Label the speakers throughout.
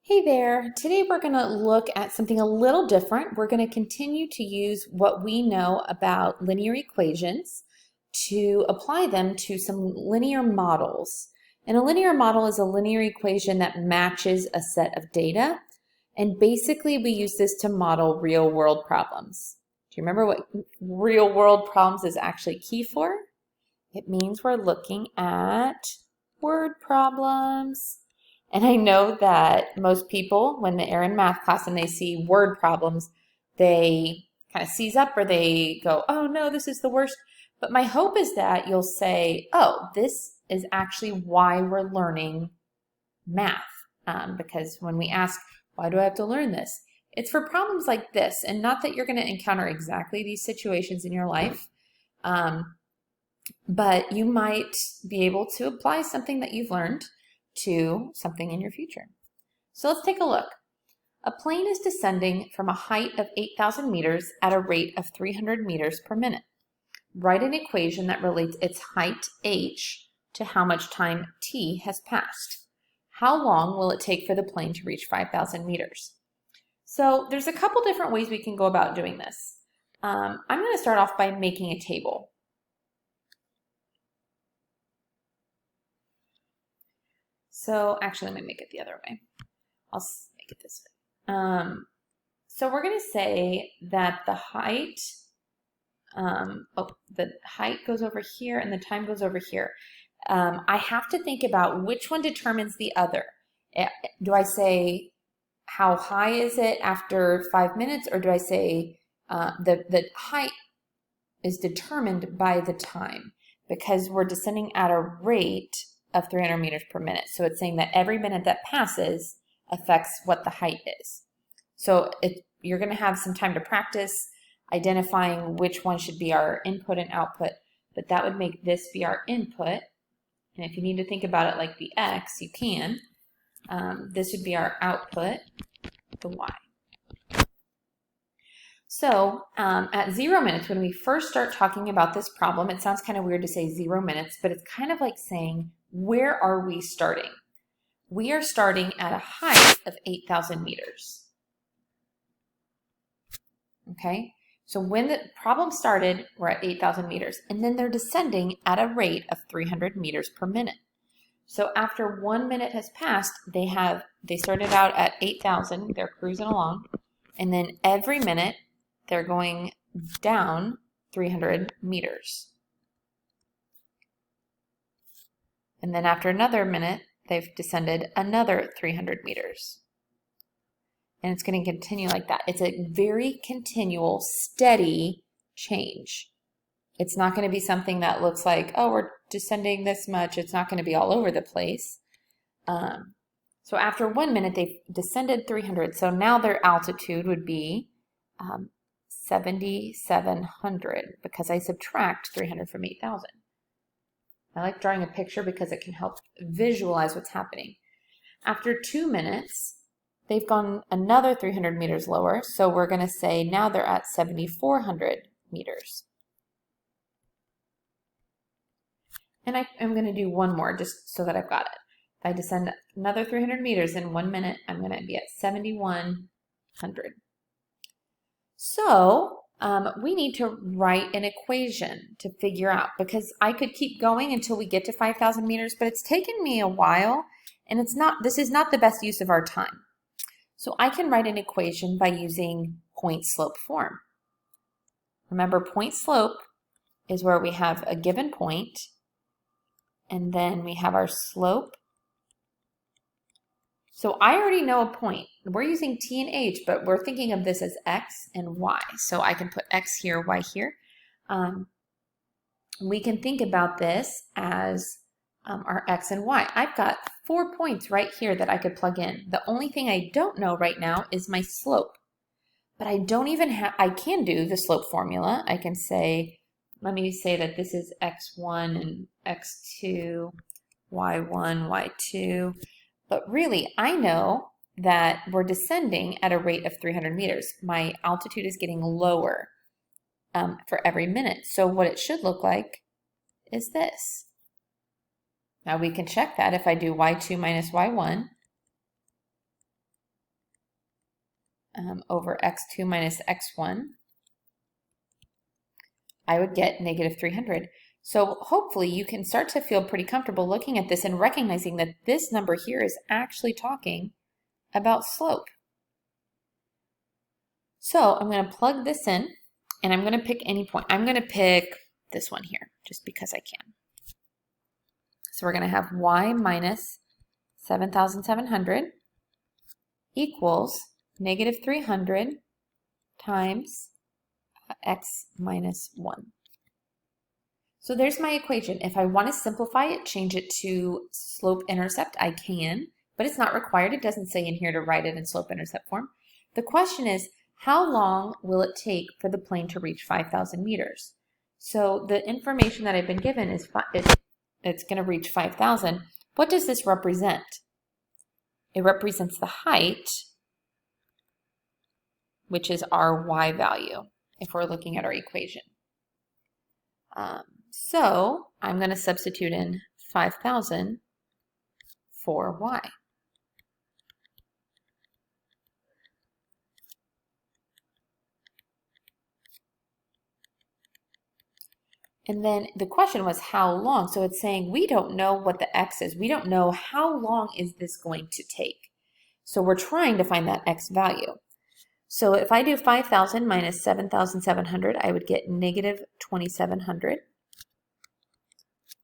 Speaker 1: Hey there. Today we're going to look at something a little different. We're going to continue to use what we know about linear equations to apply them to some linear models. And a linear model is a linear equation that matches a set of data. And basically we use this to model real world problems. Do you remember what real world problems is actually key for? It means we're looking at word problems. And I know that most people, when they're in math class and they see word problems, they kind of seize up or they go, oh no, this is the worst. But my hope is that you'll say, oh, this is actually why we're learning math. Because when we ask, why do I have to learn this? It's for problems like this, and not that you're going to encounter exactly these situations in your life. But you might be able to apply something that you've learned to something in your future. So let's take a look. A plane is descending from a height of 8,000 meters at a rate of 300 meters per minute. Write an equation that relates its height h to how much time t has passed. How long will it take for the plane to reach 5,000 meters? So there's a couple different ways we can go about doing this. I'm going to start off by making a table. So actually, let me make it the other way. I'll make it this way. So we're going to say that the height, the height goes over here and the time goes over here. I have to think about which one determines the other. Do I say how high is it after 5 minutes, or do I say the height is determined by the time, because we're descending at a rate of 300 meters per minute. So it's saying that every minute that passes affects what the height is. So you're going to have some time to practice identifying which one should be our input and output, but that would make this be our input. And if you need to think about it like the x, you can. This would be our output, the y. So at 0 minutes, when we first start talking about this problem, it sounds kind of weird to say 0 minutes, but it's kind of like saying, where are we starting? We are starting at a height of 8,000 meters. Okay, so when the problem started, we're at 8,000 meters, and then they're descending at a rate of 300 meters per minute. So after 1 minute has passed, they started out at 8,000, they're cruising along, and then every minute they're going down 300 meters. And then after another minute, they've descended another 300 meters. And it's going to continue like that. It's a very continual, steady change. It's not going to be something that looks like, oh, we're descending this much. It's not going to be all over the place. So after 1 minute, they've descended 300. So now their altitude would be 7,700 because I subtract 300 from 8,000. I like drawing a picture because it can help visualize what's happening. After 2 minutes, they've gone another 300 meters lower. So we're going to say now they're at 7,400 meters. And I'm going to do one more just so that I've got it. If I descend another 300 meters in 1 minute, I'm going to be at 7,100. So we need to write an equation to figure out, because I could keep going until we get to 5,000 meters, but it's taken me a while, and this is not the best use of our time. So I can write an equation by using point-slope form. Remember, point-slope is where we have a given point, and then we have our slope. So I already know a point. We're using t and h, but we're thinking of this as x and y. So I can put x here, y here. We can think about this as our x and y. I've got 4 points right here that I could plug in. The only thing I don't know right now is my slope. But I don't even have, I can do the slope formula. I can say, let me say that this is x1 and x2, y1, y2. But really, I know that we're descending at a rate of 300 meters. My altitude is getting lower for every minute. So what it should look like is this. Now we can check that if I do y2 minus y1. over x2 minus x1, I would get negative 300. So hopefully you can start to feel pretty comfortable looking at this and recognizing that this number here is actually talking about slope. So I'm going to plug this in, and I'm going to pick any point. I'm going to pick this one here, just because I can. So we're going to have y minus 7,700 equals negative 300 times x minus 1. So there's my equation. If I want to simplify it, change it to slope-intercept, I can, but it's not required. It doesn't say in here to write it in slope-intercept form. The question is, how long will it take for the plane to reach 5,000 meters? So the information that I've been given is it's going to reach 5,000. What does this represent? It represents the height, which is our y value, if we're looking at our equation. So I'm going to substitute in 5,000 for y. And then the question was how long. So it's saying we don't know what the x is. We don't know how long is this going to take. So we're trying to find that x value. So if I do 5,000 minus 7,700, I would get negative 2,700.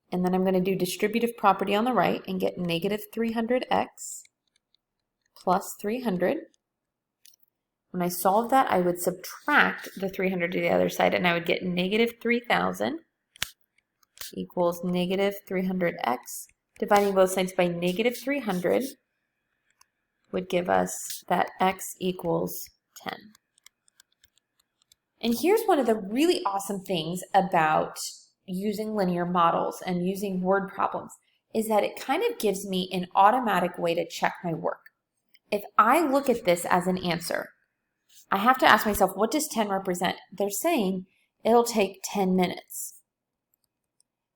Speaker 1: And then I'm going to do distributive property on the right and get negative 300x plus 300. When I solve that, I would subtract the 300 to the other side, and I would get negative 3,000 equals negative 300x. Dividing both sides by negative 300 would give us that x equals 10. And here's one of the really awesome things about using linear models and using word problems is that it kind of gives me an automatic way to check my work. If I look at this as an answer, I have to ask myself, what does 10 represent? They're saying it'll take 10 minutes.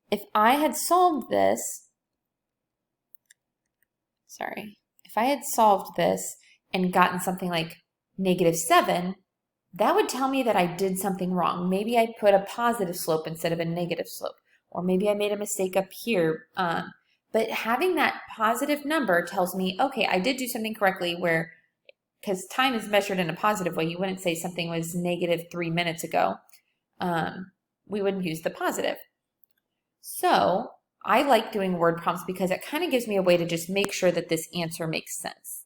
Speaker 1: If I had solved this, if I had solved this and gotten something like negative 7, that would tell me that I did something wrong. Maybe I put a positive slope instead of a negative slope, or maybe I made a mistake up here. But having that positive number tells me, okay, I did do something correctly, where, because time is measured in a positive way, you wouldn't say something was negative 3 minutes ago. We wouldn't use the positive. So I like doing word problems because it kind of gives me a way to just make sure that this answer makes sense.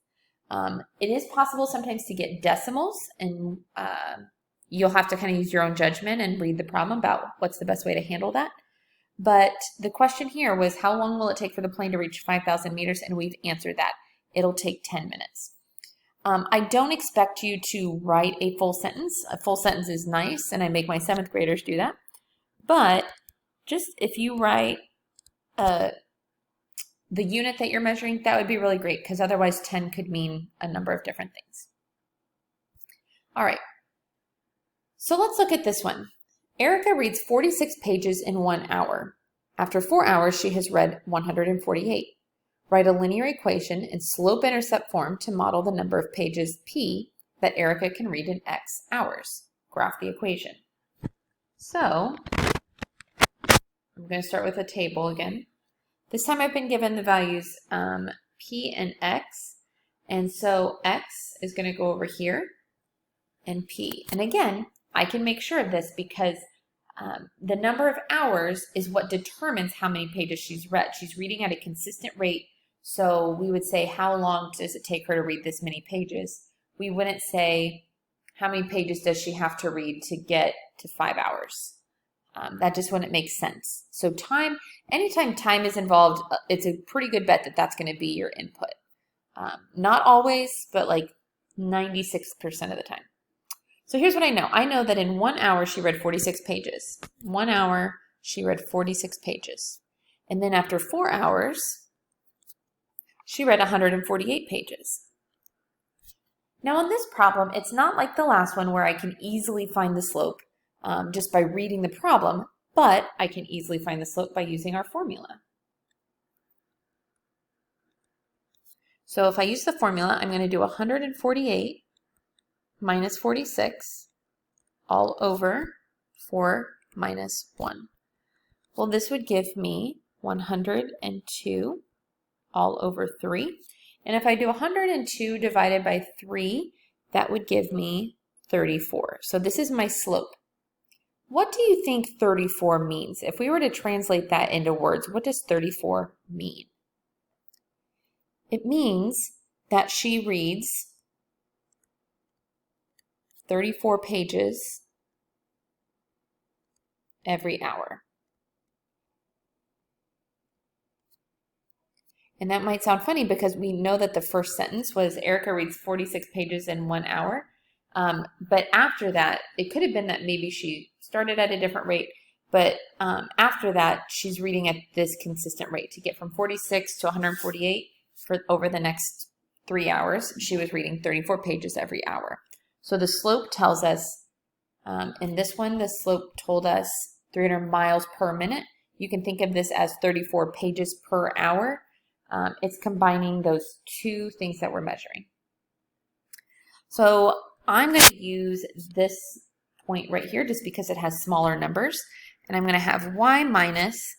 Speaker 1: It is possible sometimes to get decimals, and you'll have to kind of use your own judgment and read the problem about what's the best way to handle that. But the question here was, how long will it take for the plane to reach 5,000 meters? And we've answered that. It'll take 10 minutes. I don't expect you to write a full sentence. A full sentence is nice, and I make my 7th graders do that. But just if you write the unit that you're measuring, that would be really great, because otherwise 10 could mean a number of different things. All right, so let's look at this one. Erica reads 46 pages in 1 hour. After 4 hours, she has read 148. Write a linear equation in slope-intercept form to model the number of pages P that Erica can read in X hours. Graph the equation. So I'm going to start with a table again. This time I've been given the values P and X. And so X is going to go over here and P. And again, I can make sure of this because the number of hours is what determines how many pages she's read. She's reading at a consistent rate. So we would say, how long does it take her to read this many pages? We wouldn't say, how many pages does she have to read to get to 5 hours? That just wouldn't make sense. So time, anytime time is involved, it's a pretty good bet that that's going to be your input. Not always, but like 96% of the time. So here's what I know. I know that in 1 hour, she read 46 pages. 1 hour, she read 46 pages. And then after 4 hours, she read 148 pages. Now on this problem, it's not like the last one where I can easily find the slope just by reading the problem, but I can easily find the slope by using our formula. So if I use the formula, I'm going to do 148 minus 46 all over 4 minus 1. Well, this would give me 102 all over 3. And if I do 102 divided by 3, that would give me 34. So this is my slope. What do you think 34 means? If we were to translate that into words, what does 34 mean? It means that she reads 34 pages every hour. And that might sound funny because we know that the first sentence was Erica reads 46 pages in 1 hour. But after that, it could have been that maybe she started at a different rate. But after that, she's reading at this consistent rate. To get from 46 to 148 for over the next 3 hours, she was reading 34 pages every hour. So the slope tells us, in this one, the slope told us 300 miles per minute. You can think of this as 34 pages per hour. It's combining those two things that we're measuring. So I'm going to use this point right here just because it has smaller numbers. And I'm going to have y minus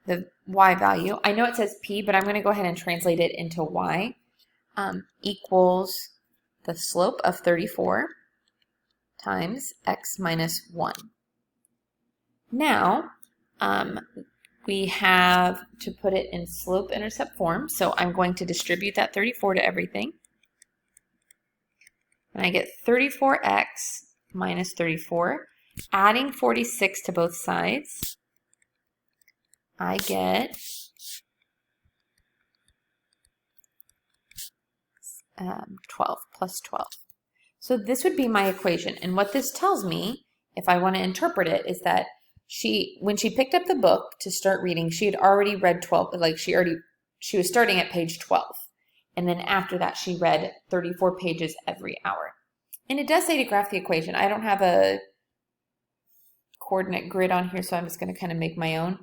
Speaker 1: the y value. I know it says p, but I'm going to go ahead and translate it into y equals the slope of 34 times x minus 1. Now, we have to put it in slope-intercept form. So I'm going to distribute that 34 to everything. And I get 34x minus 34. Adding 46 to both sides, I get 12 plus 12. So this would be my equation. And what this tells me, if I want to interpret it, is that when she picked up the book to start reading, she had already read 12, like she was starting at page 12. And then after that, she read 34 pages every hour. And it does say to graph the equation. I don't have a coordinate grid on here, so I'm just going to kind of make my own.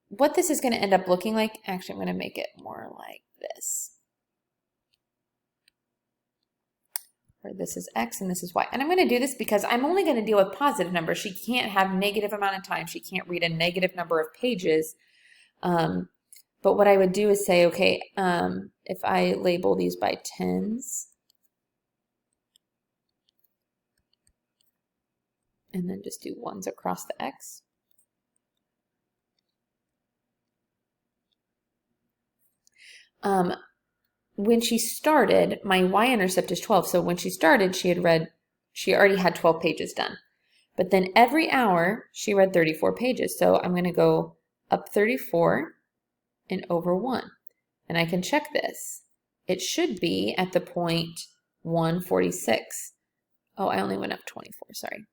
Speaker 1: What this is going to end up looking like, actually, I'm going to make it more like this. Where this is x and this is y. And I'm going to do this because I'm only going to deal with positive numbers. She can't have negative amount of time. She can't read a negative number of pages. But what I would do is say, okay, if I label these by tens, and then just do ones across the x. When she started, my y-intercept is 12. So when she started, she already had 12 pages done. But then every hour, she read 34 pages. So I'm going to go up 34 and over 1. And I can check this. It should be at the point 146. Oh, I only went up 24, sorry.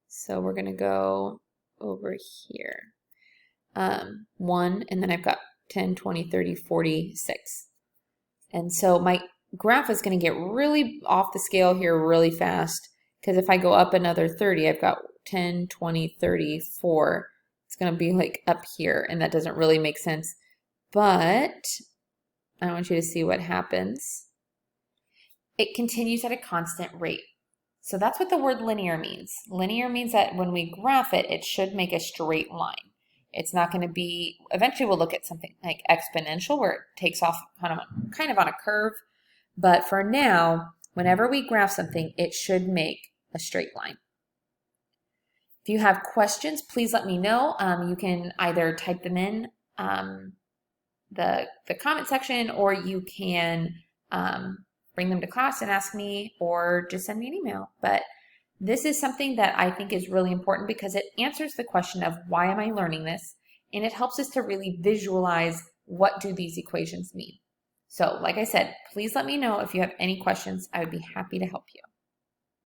Speaker 1: So we're going to go over here. 1, and then I've got 10, 20, 30, 46. And so my graph is going to get really off the scale here really fast, because if I go up another 30, I've got 10, 20, 30, 4. It's going to be like up here, and that doesn't really make sense. But I want you to see what happens. It continues at a constant rate. So that's what the word linear means. Linear means that when we graph it, it should make a straight line. It's not going to be, eventually we'll look at something like exponential where it takes off kind of on a curve. But for now, whenever we graph something, it should make a straight line. If you have questions, please let me know. You can either type them in the comment section, or you can bring them to class and ask me, or just send me an email. But this is something that I think is really important because it answers the question of why am I learning this? And it helps us to really visualize what do these equations mean. So like I said, please let me know if you have any questions. I would be happy to help you.